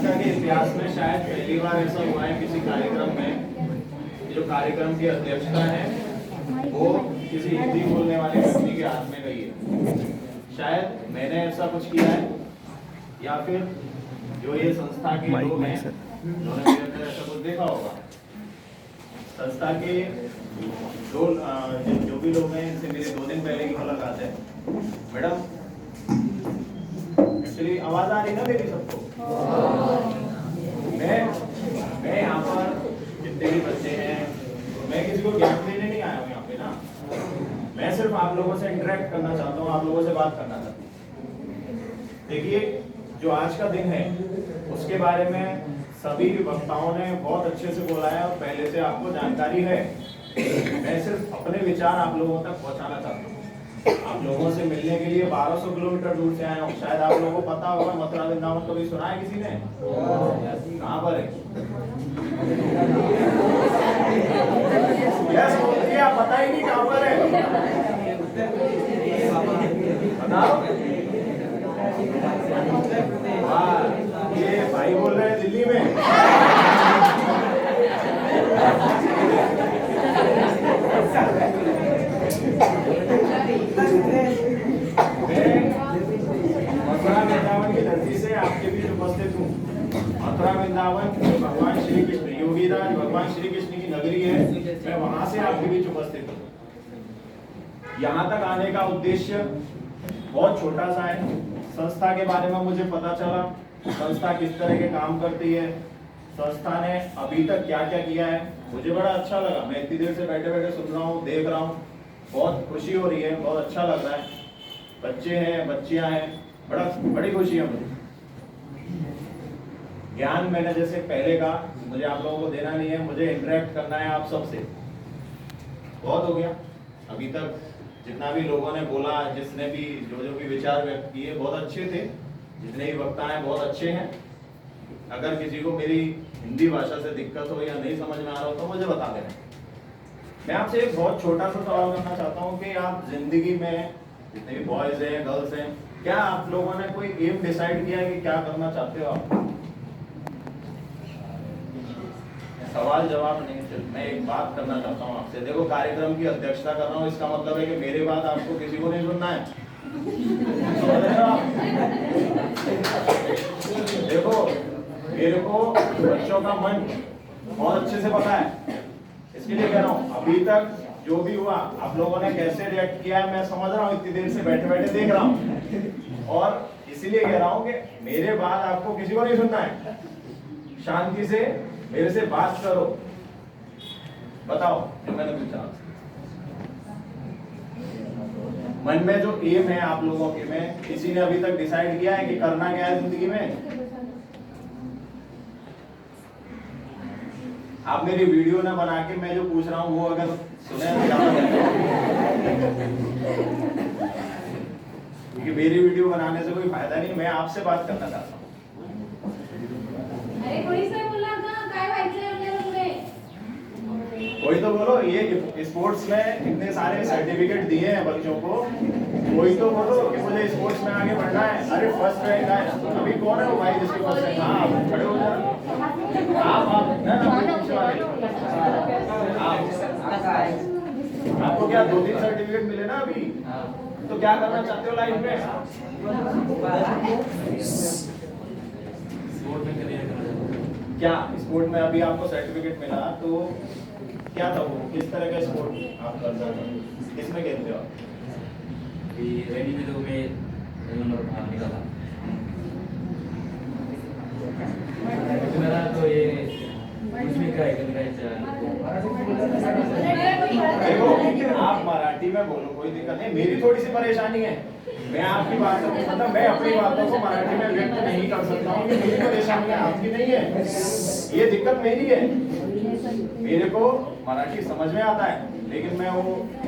संस्था के इतिहास में शायद पहली बार ऐसा हुआ है किसी कार्यक्रम में, जो कार्यक्रम की अध्यक्षता है वो किसी हिंदी बोलने वाले व्यक्ति के हाथ में गई है। शायद मैंने ऐसा कुछ किया है या फिर जो ये संस्था के लोग हैं उन्होंने मेरे अंदर ऐसा कुछ देखा होगा। संस्था के जो भी लोग हैं इनसे मेरे 2 दिन पहले की मुलाकात है। मैडम एक्चुअली आवाज आ रही ना मेरी सबको? मैं यहाँ पर जितने भी बच्चे हैं, मैं किसी को ज्ञान देने नहीं आया हूँ यहाँ पे ना। मैं सिर्फ आप लोगों से इंटरेक्ट करना चाहता हूँ, आप लोगों से बात करना चाहता हूँ। देखिए जो आज का दिन है उसके बारे में सभी वक्ताओं ने बहुत अच्छे से बोला है और पहले से आपको जानकारी है। मैं सिर्फ अपने विचार आप लोगों तक पहुंचाना चाहता हूँ। आप लोगों से मिलने के लिए 1200 किलोमीटर दूर से आया हूँ। शायद आप लोगों को पता होगा, मथुरा वृंदावन कभी सुना है किसी ने? कहाँ पर है? यस बोलिए, आप पता ही नहीं कहाँ पर है, बताओ। ये भाई बोल रहे हैं दिल्ली में। मथुरा वृंदावन की धरती से आपके बीच उपस्थित हूँ। मथुरा वृंदावन भगवान श्री कृष्ण, योगीराज भगवान श्री कृष्ण की नगरी है। मैं वहां से आपके बीच उपस्थित हूँ। यहाँ तक आने का उद्देश्य बहुत छोटा सा है। संस्था के बारे में मुझे पता चला, संस्था किस तरह के काम करती है, संस्था ने अभी तक क्या क्या किया है, मुझे बड़ा अच्छा लगा। मैं इतनी देर से बैठे बैठे सुन रहा हूँ, देख रहा हूँ, बहुत खुशी हो रही है, बहुत अच्छा लग रहा है। बच्चे हैं, बच्चियां हैं, बड़ी खुशी है मुझे। ज्ञान मैंने जैसे पहले कहा, मुझे आप लोगों को देना नहीं है, मुझे इंटरेक्ट करना है आप सबसे। बहुत हो गया अभी तक, जितना भी लोगों ने बोला, जिसने भी जो भी विचार व्यक्त किए बहुत अच्छे थे। जितने भी वक्ता हैं बहुत अच्छे हैं। अगर किसी को मेरी हिंदी भाषा से दिक्कत हो या नहीं समझ में आ रहा हो तो मुझे बता देना। मैं आपसे एक बहुत छोटा सा सवाल करना चाहता हूँ कि आप जिंदगी में जितने भी बॉयज हैं, गर्ल्स हैं, क्या आप लोगों ने कोई एम डिसाइड किया है कि क्या करना चाहते हो आप? सवाल जवाब नहीं, मैं एक बात करना चाहता हूँ आपसे। देखो, कार्यक्रम की अध्यक्षता कर रहा हूँ, इसका मतलब है कि मेरे बाद आपको किसी को नहीं सुनना है। देखो, मेरे को बच्चों का मन बहुत अच्छे से पता है, इसके लिए कह रहा हूँ। अभी तक जो भी हुआ, आप लोगों ने कैसे रिएक्ट किया है मैं समझ रहा हूँ, इतनी देर से बैठे बैठे देख रहा हूँ। और इसीलिए कह रहा हूँ कि मेरे बाद आपको किसी को नहीं सुनना है। शांति से मेरे से बात करो, बताओ जो मैंने पूछा। मन में जो एम है आप लोगों के में, किसी ने अभी तक डिसाइड किया है कि करना क्या है जिंदगी में? आप मेरी वीडियो ना बना के मैं जो पूछ रहा हूँ वो अगर सुने क्योंकि मेरी वीडियो बनाने से कोई फायदा नहीं। मैं आपसे बात करना चाहता हूँ। कोई तो बोलो, ये स्पोर्ट्स में इतने सारे सर्टिफिकेट दिए हैं बच्चों को, कोई तो बोलो कि मुझे स्पोर्ट्स में आगे बढ़ना है। अरे फर्स्ट रैंक है, अभी कौन है वो भाई जिसके फर्स्ट रैंक? हाँ, खड़े हो जाओ आपको क्या 2-3 सर्टिफिकेट मिले ना अभी? तो क्या करना चाहते हो लाइफ में? क्या स्पोर्ट में अभी आपको सर्टिफिकेट मिला तो क्या था वो? किस तरह का स्पोर्ट आप करते हो? किसमें खेलते हो? रैली में तो मैं नंबर भाग निकाला। मेरा तो ये उसमें का देखो, आप मराठी में बोलो, कोई दिक्कत नहीं। मेरी थोड़ी सी परेशानी है, मैं आपकी बात मतलब मैं अपनी बातों को मराठी में व्यक्त नहीं कर सकता हूँ कि मेरी परेशानी है, आपकी नहीं है। ये दिक्कत मेरी है। मेरे को मराठी समझ में आता है, लेकिन मैं वो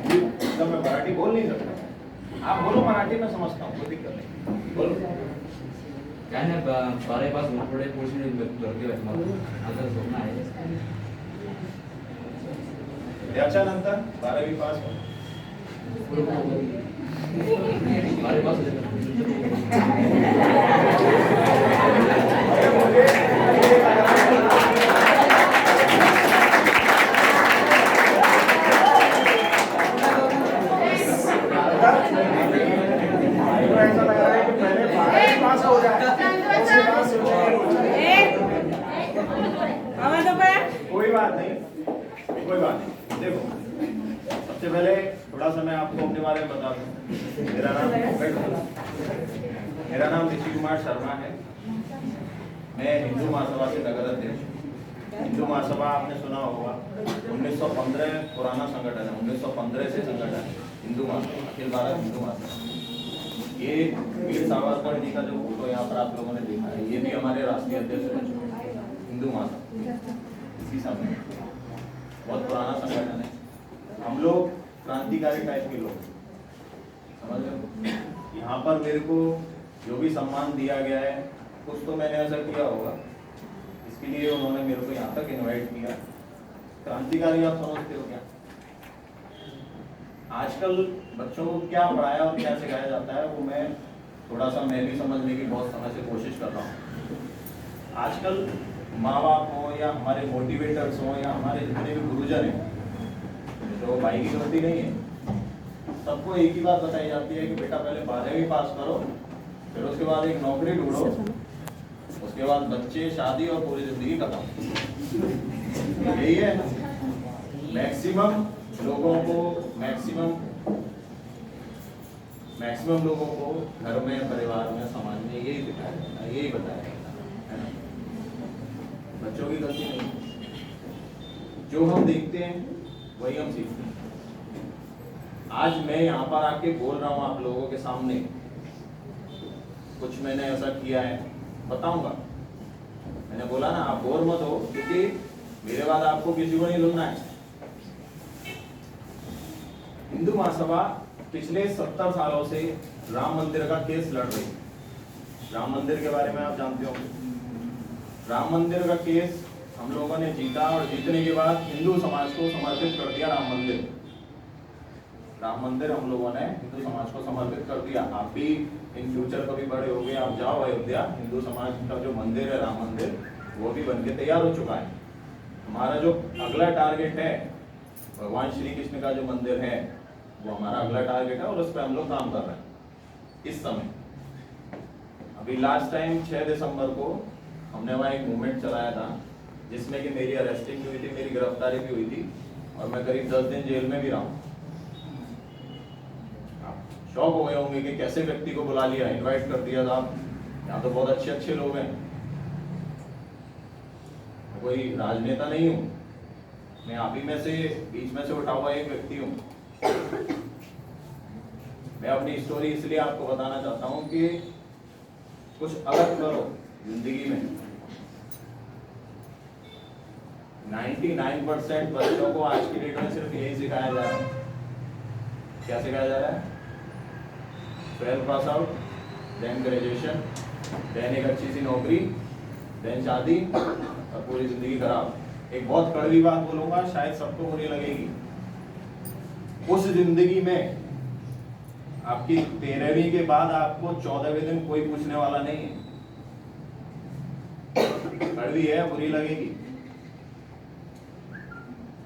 मतलब मैं मराठी बोल नहीं सकता। आप बोलो, मराठी में समझता हूँ, कोई दिक्कत नहीं, बोलो। क्या है बारे पास थोड़े पोर्शन करते हैं आता सोना है त्याच्यानंतर 12वी पास हो। बारे पास कोई बात नहीं। देखो, सबसे पहले थोड़ा सा मैं आपको अपने बारे में बता दूं। मेरा नाम ऋषि कुमार शर्मा है। मैं हिंदू महासभा के नगर अध्यक्ष हूँ। हिंदू महासभा आपने सुना होगा, 1915 पुराना संगठन है, 1915 से संगठन है हिंदू महासभा, अखिल भारत हिंदू महासभा। ये वीर सावरकर जी का जो फोटो यहाँ पर आप लोगों ने देखा है, ये भी हमारे राष्ट्रीय अध्यक्ष बन चुके हैं हिंदू महासभा इसी समय। बहुत पुराना संगठन है। हम लोग क्रांतिकारी टाइप के लोग, समझ रहे हो। यहाँ पर मेरे को जो भी सम्मान दिया गया है, कुछ तो मैंने ऐसा किया होगा, इसके लिए उन्होंने मेरे को यहाँ तक इनवाइट किया। क्रांतिकारी आप समझते हो क्या? आजकल बच्चों को क्या पढ़ाया और क्या सिखाया जाता है, वो मैं भी समझने की बहुत समय से कोशिश कर रहा हूँ। आजकल माँ बाप हो या हमारे मोटिवेटर्स हो या हमारे जितने भी गुरुजन हैं, तो भाई की गलती नहीं है, सबको एक ही बात बताई जाती है कि बेटा पहले 12वीं पास करो, फिर उसके बाद एक नौकरी ढूंढो, उसके बाद बच्चे, शादी और पूरी जिंदगी खत्म। यही है मैक्सिमम लोगों को घर में, परिवार में, समाज में यही दिखाया जाता है, यही बताया जाता है ना? बच्चों की गलती नहीं, जो हम देखते हैं वही हम सीखते हैं। आज मैं यहाँ पर आके बोल रहा हूँ आप लोगों के सामने, कुछ मैंने ऐसा किया है बताऊंगा। मैंने बोला ना, आप बोर मत हो, क्योंकि मेरे बाद आपको किसी को नहीं सुनना है। हिंदू महासभा पिछले 70 सालों से राम मंदिर का केस लड़ रही है। राम मंदिर के बारे में आप जानते हो, राम मंदिर का केस हम लोगों ने जीता और जीतने के बाद हिंदू समाज को समर्पित कर दिया राम मंदिर। राम मंदिर हम लोगों ने हिंदू समाज को समर्पित कर दिया। आप भी इन फ्यूचर कभी बड़े हो गए, आप जाओ अयोध्या, हिंदू समाज का जो मंदिर है राम मंदिर, वो भी बनके तैयार हो चुका है। हमारा जो अगला टारगेट है, भगवान श्री कृष्ण का जो मंदिर है, वो हमारा अगला टारगेट है और उस पर हम लोग काम कर रहे हैं इस समय। अभी लास्ट टाइम 6 दिसंबर को हमने वहाँ एक मूवमेंट चलाया था, जिसमें कि मेरी अरेस्टिंग भी हुई थी, मेरी गिरफ्तारी भी हुई थी और मैं करीब 10 दिन जेल में भी रहा हूँ। शौक हो गए होंगे कि कैसे व्यक्ति को बुला लिया, इनवाइट कर दिया था। यहाँ तो बहुत अच्छे अच्छे लोग हैं, कोई राजनेता नहीं हूँ मैं, आप ही में से बीच में से उठा हुआ एक व्यक्ति हूँ। मैं अपनी स्टोरी इसलिए आपको बताना चाहता हूँ कि कुछ अलग करो जिंदगी में। 99% बच्चों को आज की डेट में सिर्फ यही सिखाया जा रहा है। क्या सिखाया जा रहा है? 12th pass out, then graduation, then एक अच्छी सी नौकरी, देन शादी और पूरी जिंदगी खराब। एक बहुत कड़वी बात बोलूंगा, शायद सबको बुरी लगेगी। उस जिंदगी में आपकी 13वीं के बाद आपको 14वें दिन कोई पूछने वाला नहीं है। कड़वी है, बुरी लगेगी।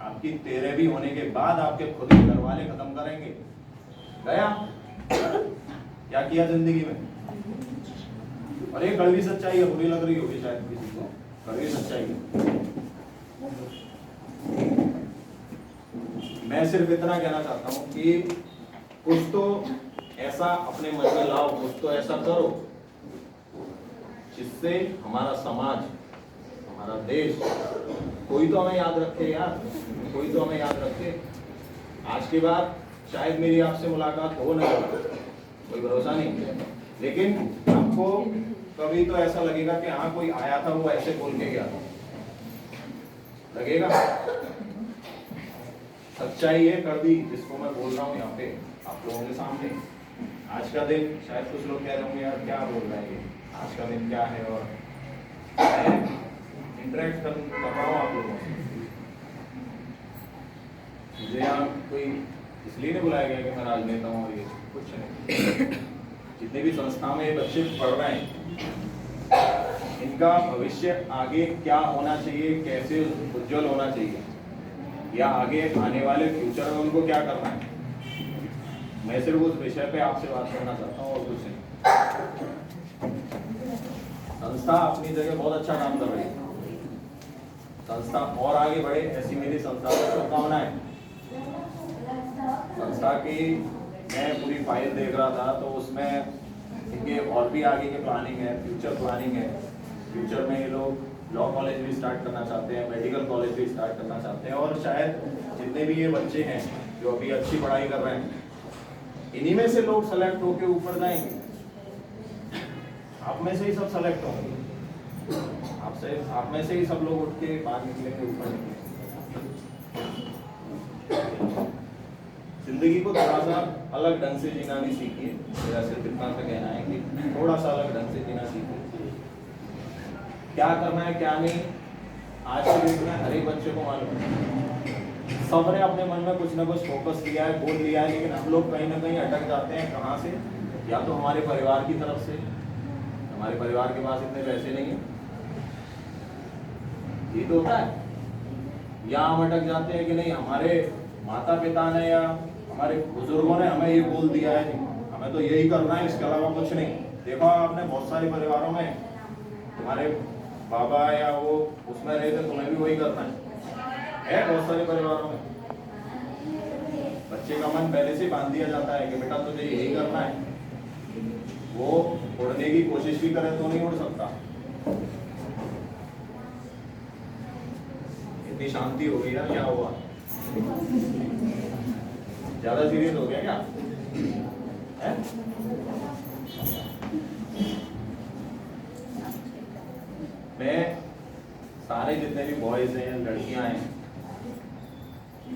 आपकी 13वीं होने के बाद आपके खुद के घर वाले खत्म करेंगे। गया क्या किया जिंदगी में? और ये कड़वी सच्चाई है, बुरी लग रही होगी शायद किसी को, कड़वी सच्चाई है। मैं सिर्फ इतना कहना चाहता हूं कि कुछ तो ऐसा अपने मन में लाओ, कुछ तो ऐसा करो जिससे हमारा समाज, हमारा देश, कोई तो हमें याद रखे यार, कोई तो हमें याद रखे। आज के बाद शायद मेरी आपसे मुलाकात हो ना, कोई भरोसा नहीं, लेकिन आपको कभी तो ऐसा लगेगा कि हाँ कोई आया था, वो ऐसे बोल के गया था, लगेगा। सच्चाई है कड़वी, जिसको मैं बोल रहा हूँ यहाँ पे आप लोगों के सामने। आज का दिन, शायद कुछ लोग कह रहे होंगे यार क्या बोल रहे हैं, आज का दिन क्या है, और मैं इंटरेक्ट कर रहा हूँ आप लोगों से। मुझे यहाँ कोई इसलिए नहीं बुलाया गया कि मैं राजनेता हूँ, और ये कुछ नहीं। जितने भी संस्था में बच्चे पढ़ रहे हैं, इनका भविष्य आगे क्या होना चाहिए, कैसे उज्जवल होना चाहिए, या आगे आने वाले फ्यूचर में उनको क्या करना है, मैं सिर्फ उस विषय पे आपसे बात करना चाहता हूँ और कुछ नहीं। संस्था अपनी जगह बहुत अच्छा काम कर रही है, संस्था और आगे बढ़े, ऐसी मेरी संस्था को शुभकामनाएं। संस्था की मैं पूरी फाइल देख रहा था तो उसमें इनके और भी आगे के प्लानिंग है, फ्यूचर प्लानिंग है। फ्यूचर में ये लोग लॉ कॉलेज भी स्टार्ट करना चाहते हैं, मेडिकल कॉलेज भी स्टार्ट करना चाहते हैं, और शायद जितने भी ये बच्चे हैं जो अभी अच्छी पढ़ाई कर रहे हैं, इन्हीं में से लोग सेलेक्ट होके ऊपर जाएंगे। आप में से ही सब सेलेक्ट होंगे, आप में से ही सब लोग उठ के बाहर निकलेंगे, ऊपर निकलेंगे। जिंदगी को थोड़ा सा अलग ढंग से जीना भी सीखिए। मेरा सिर्फ इतना सा कहना है कि थोड़ा सा अलग ढंग से जीना सीखिए। क्या करना है क्या नहीं, आज के डेट में हर एक बच्चे को मालूम है। सबने अपने मन में कुछ ना कुछ फोकस किया है, गोल लिया है, लेकिन हम लोग कहीं ना कहीं अटक जाते हैं। कहाँ से? या तो हमारे परिवार की तरफ से, हमारे परिवार के पास इतने पैसे नहीं है, ये तो होता है। या हम अटक जाते हैं कि नहीं, हमारे माता पिता ने या हमारे बुजुर्गों ने हमें ये बोल दिया है, हमें तो यही करना है, इसके अलावा कुछ नहीं। देखो आपने बहुत सारे परिवारों में तुम्हारे बाबा या वो उसमें रहे थे, तुम्हें भी वही करना है बहुत सारे परिवारों में। बच्चे का मन पहले से बांध दिया जाता है कि बेटा तुझे यही करना है। वो उड़ने की कोशिश भी करे तो नहीं उड़ सकता। इतनी शांति हो गई यार, क्या हुआ? ज्यादा सीरियस हो गया क्या है? मैं सारे जितने भी बॉयज हैं, लड़कियां हैं,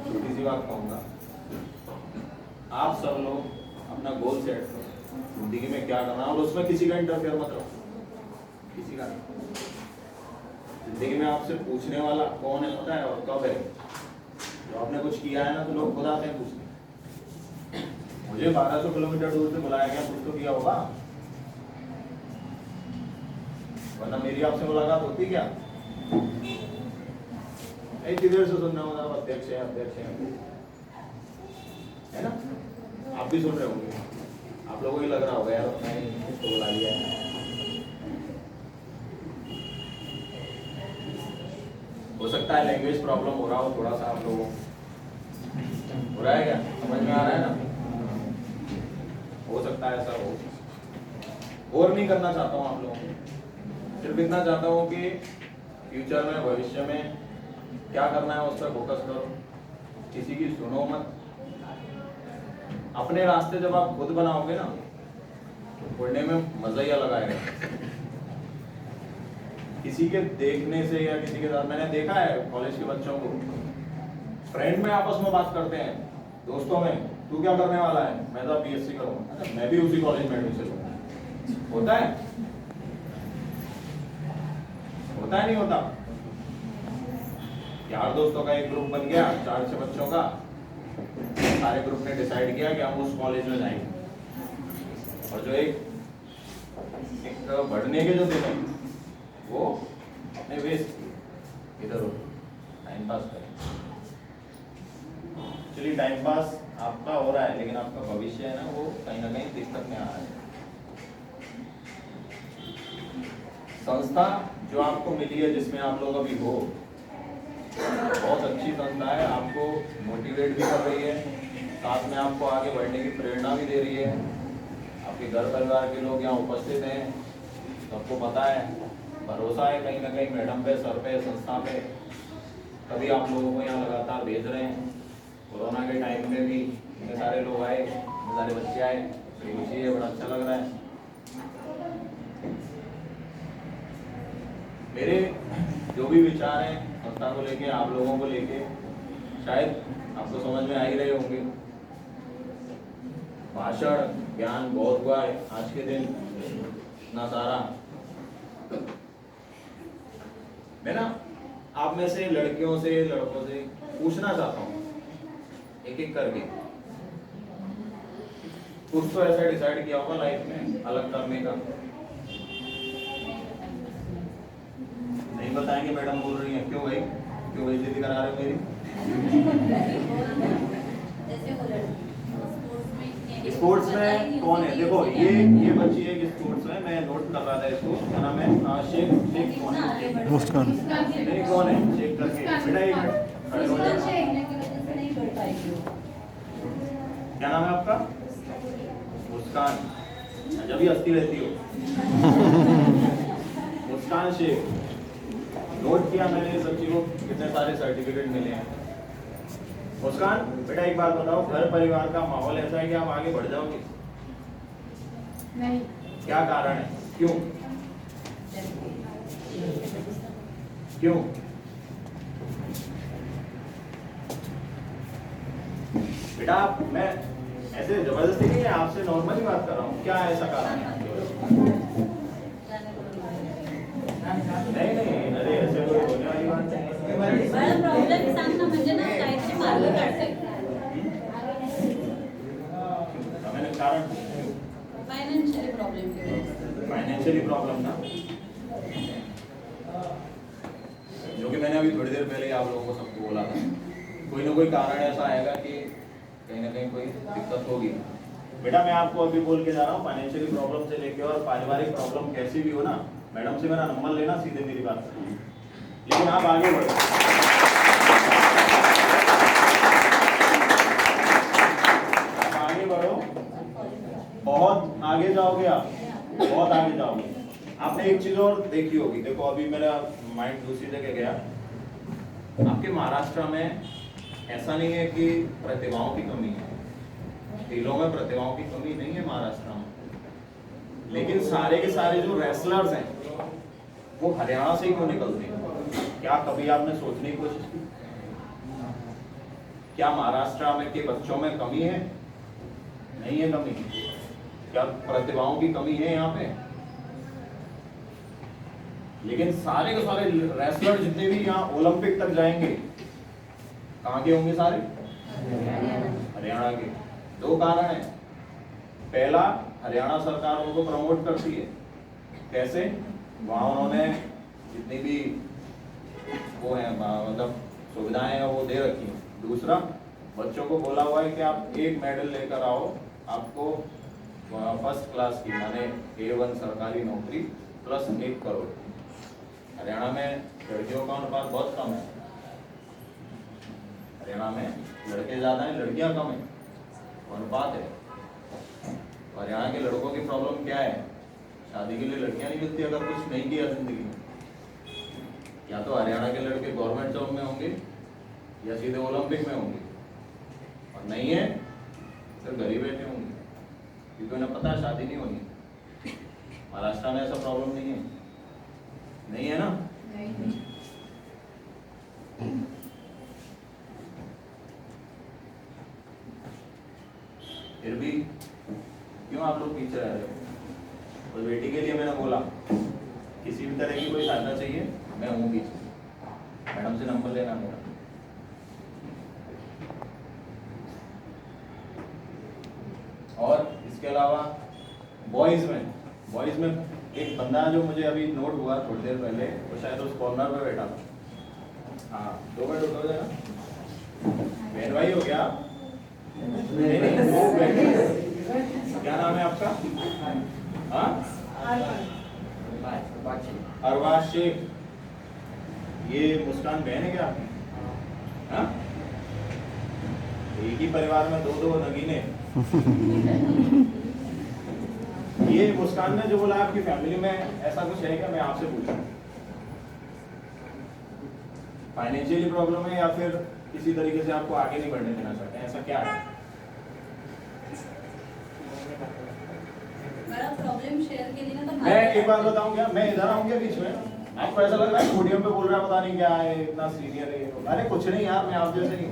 छोटी सी बात कहूंगा, आप सब लोग अपना गोल सेट करो, जिंदगी में क्या करना, और उसमें किसी का इंटरफेयर मत रहो, किसी का नहीं। जिंदगी में आपसे पूछने वाला कौन है पता है, और कब है? जो आपने कुछ किया है ना, तो लोग खुद आते हैं पूछने। मुझे 1200 किलोमीटर दूर से बुलाया गया, कुछ तो किया होगा, वरना मेरी आपसे मुलाकात होती क्या? इतनी देर से सुनना होगा अध्यक्ष है, अध्यक्ष है ना? आप भी सुन रहे होंगे, आप लोगों को ही लग रहा होगा यार मैं इसको बुला लिया है। हो सकता है लैंग्वेज प्रॉब्लम हो रहा हो थोड़ा सा, आप लोगों हो रहा है क्या? समझ में आ रहा है ना? हो सकता है ऐसा हो। और नहीं करना चाहता हूँ आप लोगों को, सिर्फ इतना चाहता हूँ कि फ्यूचर में, भविष्य में क्या करना है उस पर फोकस करो, किसी की सुनो मत। अपने रास्ते जब आप खुद बनाओगे ना, तो उड़ने में मजा ही अलग आएगा। किसी के देखने से या किसी के साथ, मैंने देखा है कॉलेज के बच्चों को, फ्रेंड में आपस में बात करते हैं, दोस्तों में, तू क्या करने वाला है? मैं तो बीएससी करूंगा। अच्छा, मैं भी उसी कॉलेज में एडमिशन लूंगा। होता है? होता है नहीं होता? यार दोस्तों का एक ग्रुप बन गया 4-6 बच्चों का, सारे ग्रुप ने डिसाइड किया कि हम उस कॉलेज में जाएंगे, और जो एक बढ़ने के जो दिन है वो अपने वेस्ट किए, इधर टाइम पास करें। चलिए, टाइम पास आपका हो रहा है, लेकिन आपका भविष्य है ना, वो कहीं ना कहीं दिक्कत में आ रहा है। संस्था जो आपको मिली है, जिसमें आप लोग अभी हो, बहुत अच्छी संस्था है, आपको मोटिवेट भी कर रही है, साथ में आपको आगे बढ़ने की प्रेरणा भी दे रही है। आपके घर परिवार के लोग यहाँ उपस्थित हैं, सबको पता है, भरोसा है कहीं ना कहीं मैडम पे, सर पे, संस्था पे, तभी आप लोगों को यहाँ लगातार भेज रहे हैं। कोरोना के टाइम में भी इतने सारे लोग आए, इतने सारे बच्चे आए, तो खुशी है, बड़ा अच्छा लग रहा है। मेरे जो भी विचार हैं संस्था को लेके, आप लोगों को लेके, शायद आपको समझ में आ ही रहे होंगे। भाषण, ज्ञान बहुत हुआ है आज के दिन, इतना सारा। मैं ना आप में से लड़कियों से, लड़कों से पूछना चाहता हूँ, एक एक करके, कुछ तो ऐसा डिसाइड किया होगा लाइफ में अलग करने का। नहीं बताएंगे? मैडम बोल रही हैं, क्यों भाई, क्यों बेइज्जती करा रहे हो मेरी? स्पोर्ट्स में कौन है? देखो ये बच्ची है कि स्पोर्ट्स में, मैं नोट कर रहा था इसको, क्या नाम है? शेख आगे बढ़ मुस्कान। नहीं कौन है चेक करके बेटा एक मिनट खड़े हो मुस्कान जाओ। शेखने की वजह से नहीं बढ़ पाएगी वो। क्या नाम है आपका? मुस्कान। जब भी हंसती रहती हो। मुस्कान शेख। नोट किया मैंने सब चीजों कितने सारे सर्टिफिकेट मिले हैं। मुस्कान बेटा एक बात बताओ, घर परिवार का माहौल ऐसा है कि आप आगे बढ़ जाओगे? नहीं। क्या कारण है? क्यों क्यों? बेटा मैं ऐसे जबरदस्ती नहीं है, आपसे नॉर्मली बात कर रहा हूँ। क्या ऐसा कारण है? नहीं नहीं, अरे ऐसे कोई होने वाली बात नहीं। मला प्रॉब्लेम सांगणं म्हणजे ना काहीतरी मार्ग काढता येईल. मैंने कारण फायनान्शियली प्रॉब्लेम की वजह से. फाइनेंशियली प्रॉब्लम ना, जो कि मैंने अभी थोड़ी देर पहले ही आप लोगों को सबको बोला था। कोई ना कोई कारण ऐसा आएगा कि कहीं ना कहीं कोई दिक्कत होगी। बेटा मैं आपको अभी बोल के जा रहा हूँ, फाइनेंशियली प्रॉब्लम से लेके और पारिवारिक प्रॉब्लम कैसी भी हो ना, मैडम से मेरा नंबर लेना, सीधे मेरी बात करना। लेकिन आप आगे बढ़ो, आप आगे बढ़ो, बहुत आगे जाओगे आप, बहुत आगे जाओगे। आपने एक चीज और देखी होगी, देखो अभी मेरा माइंड दूसरी जगह गया। आपके महाराष्ट्र में ऐसा नहीं है कि प्रतिभाओं की कमी है, खेलों में प्रतिभाओं की कमी नहीं है महाराष्ट्र में, लेकिन सारे के सारे जो रेसलर्स हैं वो हरियाणा से ही क्यों निकलते हैं? क्या कभी आपने सोचने की कोशिश की क्या महाराष्ट्र में के बच्चों में कमी है? नहीं है कमी। क्या प्रतिभाओं की कमी है यहाँ पे? लेकिन सारे के सारे रेसलर जितने भी यहाँ ओलंपिक तक जाएंगे कहाँ के होंगे? सारे हरियाणा के। दो कारण है। पहला, हरियाणा सरकार उनको प्रमोट करती है। कैसे? वहाँ उन्होंने जितनी भी वो है मतलब सुविधाएं हैं वो दे रखी हैं। दूसरा, बच्चों को बोला हुआ है कि आप एक मेडल लेकर आओ, आपको फर्स्ट क्लास की माने A1 सरकारी नौकरी प्लस 1 करोड़। हरियाणा में लड़कियों का अनुपात बहुत कम है। हरियाणा में लड़के ज्यादा हैं, लड़कियां कम है, अनुपात है। हरियाणा के लड़कों की प्रॉब्लम क्या है? शादी के लिए लड़कियां नहीं मिलती अगर कुछ नहीं किया जिंदगी में। या तो हरियाणा के लड़के गवर्नमेंट जॉब में होंगे या सीधे ओलंपिक में होंगे, और नहीं है तो घर ही बैठे होंगे, क्योंकि उन्हें पता है शादी नहीं होनी। महाराष्ट्र में ऐसा प्रॉब्लम नहीं है, नहीं है ना? नहीं. फिर भी क्यों आप लोग पीछे रह रहे हो? उस बेटी के लिए मैंने बोला किसी भी तरह की कोई सहायता चाहिए मैं हूँ पीछे, मैडम से नंबर लेना मेरा। और इसके अलावा बॉयज में एक बंदा जो मुझे अभी नोट हुआ थोड़ी देर पहले, वो शायद उस कॉर्नर पे बैठा था। हाँ 2 मिनट रुको जरा। बहन भाई हो गया? नहीं, वो बहन। क्या नाम है आपका? हाँ अरबाज शेख। ये मुस्कान बहन है क्या आपकी? हाँ? एक ही परिवार में 2 नगीने। ये मुस्कान ने जो बोला आपकी फैमिली में ऐसा कुछ है क्या? मैं आपसे पूछूं, फाइनेंशियली प्रॉब्लम है या फिर किसी तरीके से आपको आगे नहीं बढ़ने देना चाहते हैं, ऐसा क्या है? बड़ा प्रॉब्लम शेयर के लिए ना तो मैं एक बात बताऊं क्या, मैं इधर आऊं क्या बीच में? आपको ऐसा लग रहा है पोडियम पे बोल रहा है, पता नहीं क्या है, इतना सीनियर है। अरे कुछ नहीं यार, मैं आप जैसे नहीं।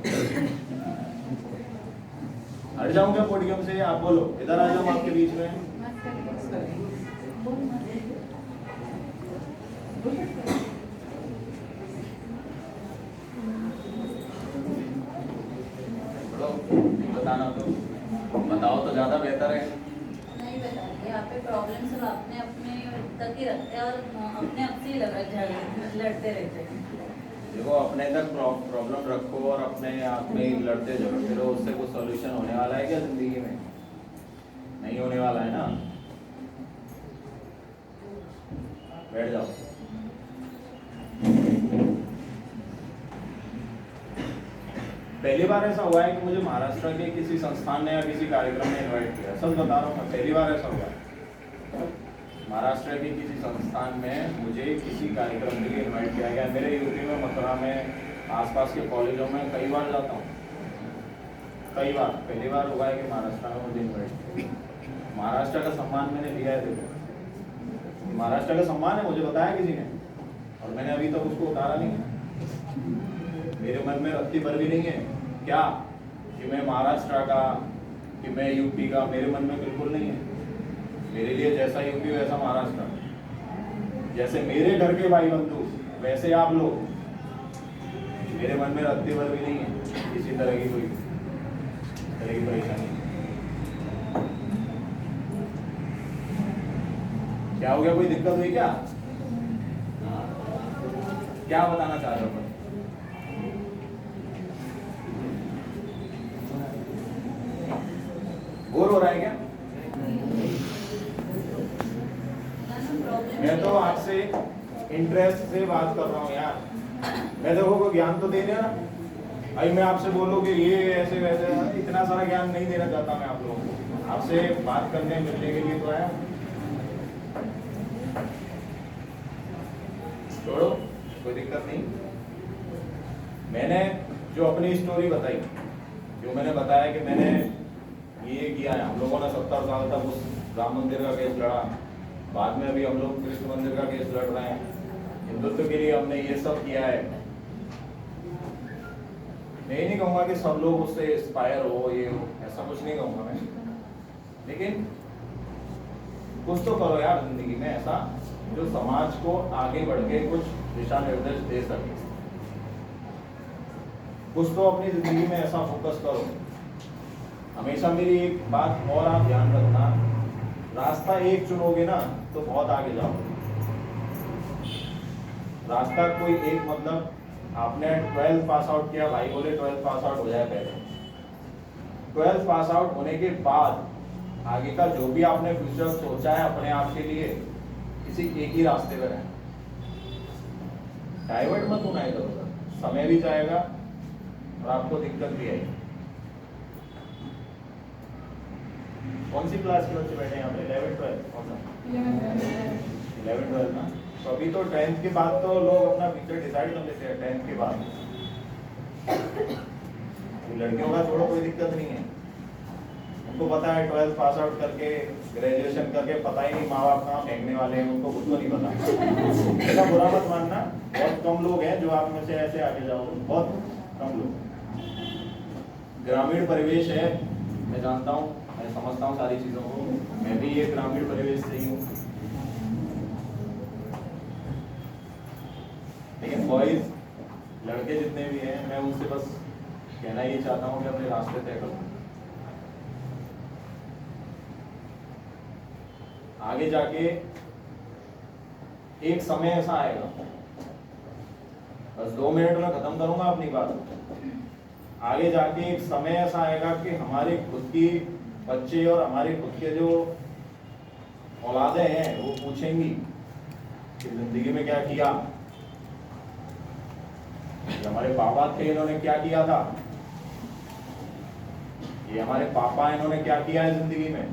हट जाऊं क्या पोडियम से? आप बोलो, इधर आ जाऊं आपके बीच में। बताना तो बताओ तो ज्यादा बेहतर है। नहीं बताइए, यहाँ पे प्रॉब्लम सब अपने अपने तक ही रखते हैं और अपने आप से ही लड़ते रहते हैं। देखो अपने तक प्रॉब्लम रखो और अपने आप में ही लड़ते झगड़ते रहो, उससे कुछ सॉल्यूशन होने वाला है क्या जिंदगी में? नहीं होने वाला है ना। बैठ जाओ। पहली बार ऐसा हुआ है कि मुझे महाराष्ट्र के किसी संस्थान ने या किसी कार्यक्रम में इनवाइट किया, सच बता रहा हूँ मैं, पहली बार ऐसा हुआ है। महाराष्ट्र के किसी संस्थान में मुझे किसी कार्यक्रम के लिए इनवाइट किया गया। मेरे यूपी में, मथुरा में, आसपास के कॉलेजों में कई बार जाता हूँ, कई बार। पहली बार हुआ है कि महाराष्ट्र में मुझे इन्वाइट किया। महाराष्ट्र का सम्मान मैंने लिया है। देखो, महाराष्ट्र का सम्मान है, मुझे बताया किसी ने, और मैंने अभी तक उसको उतारा नहीं है। मेरे मन में रत्ती भर भी नहीं है क्या कि मैं महाराष्ट्र का, कि मैं यूपी का, मेरे मन में बिल्कुल नहीं है। मेरे लिए जैसा यूपी वैसा महाराष्ट्र, जैसे मेरे घर के भाई बंधु वैसे आप लोग। मेरे मन में रत्ती भर भी नहीं है किसी तरह की कोई परेशानी। क्या हो गया, कोई दिक्कत हुई क्या? क्या बताना चाह रहे हो? बोर हो रहा है क्या? मैं तो आपसे इंटरेस्ट से बात कर रहा हूँ यार। मैं देखो कोई ज्ञान तो देने ना, अभी मैं आपसे बोलूँ कि ये ऐसे वैसे, इतना सारा ज्ञान नहीं देना चाहता मैं आप लोगों को। आपसे बात करने मिलने के लिए तो आया। छोड़ो, कोई दिक्कत नहीं। मैंने जो अपनी स्टोरी बताई, जो मैंने बताया कि मैंने ये किया है, हम लोगों ने 70 साल तक उस राम मंदिर का केस लड़ा, बाद में अभी हम लोग कृष्ण मंदिर का केस लड़ रहे हैं, हिंदुत्व के लिए हमने ये सब किया है। मैं ये नहीं कहूँगा कि सब लोग उससे इंस्पायर हो, ये हो, ऐसा कुछ नहीं कहूँगा मैं, लेकिन कुछ तो करो यार जिंदगी में ऐसा जो समाज को आगे बढ़ के कुछ दिशा निर्देश दे सके। कुछ तो अपनी जिंदगी में ऐसा फोकस करो। हमेशा मेरी एक बात और आप ध्यान रखना, रास्ता एक चुनोगे ना तो बहुत आगे जाओगे। रास्ता कोई एक, मतलब आपने 12th पास आउट किया, भाई बोले 12th पास आउट हो जाए पहले। 12th पास आउट होने के बाद आगे का जो भी आपने फ्यूचर सोचा है अपने आप के लिए, किसी एक ही रास्ते पर है। डाइवर्ट मत होना इधर उधर, समय भी जाएगा और आपको दिक्कत भी आएगी। कौन सी क्लास के बच्चे बैठे हैं यहाँ पे? 11th 12th कौन सा? 11th 12th ना। तो अभी तो 10th के बाद तो लोग अपना फ्यूचर डिसाइड कर लेते हैं। 10th के बाद तो लड़कियों का छोड़ो, कोई दिक्कत नहीं है, उनको पता है 12th पास आउट करके, ग्रेजुएशन करके पता ही नहीं माँ बाप कहाँ फेंकने वाले हैं, उनको खुद को नहीं पता। ऐसा बुरा मत मानना, बहुत कम लोग हैं जो आप में से ऐसे आगे जाओगे, बहुत कम लोग। ग्रामीण परिवेश है, मैं जानता हूँ, मैं समझता हूँ सारी चीजों को, मैं भी ये ग्रामीण परिवेश से ही हूँ। लेकिन बॉयज, लड़के जितने भी हैं, मैं उनसे बस कहना ये चाहता हूँ कि अपने रास्ते तय करो। आगे जाके एक समय ऐसा आएगा, बस 2 मिनट में खत्म करूंगा अपनी बात। आगे जाके एक समय ऐसा आएगा कि हमारे खुद की बच्चे और हमारे खुद के जो औलादें हैं वो पूछेंगी कि जिंदगी में क्या किया, ये हमारे पापा थे इन्होंने क्या किया था, ये हमारे पापा इन्होंने क्या किया है जिंदगी में।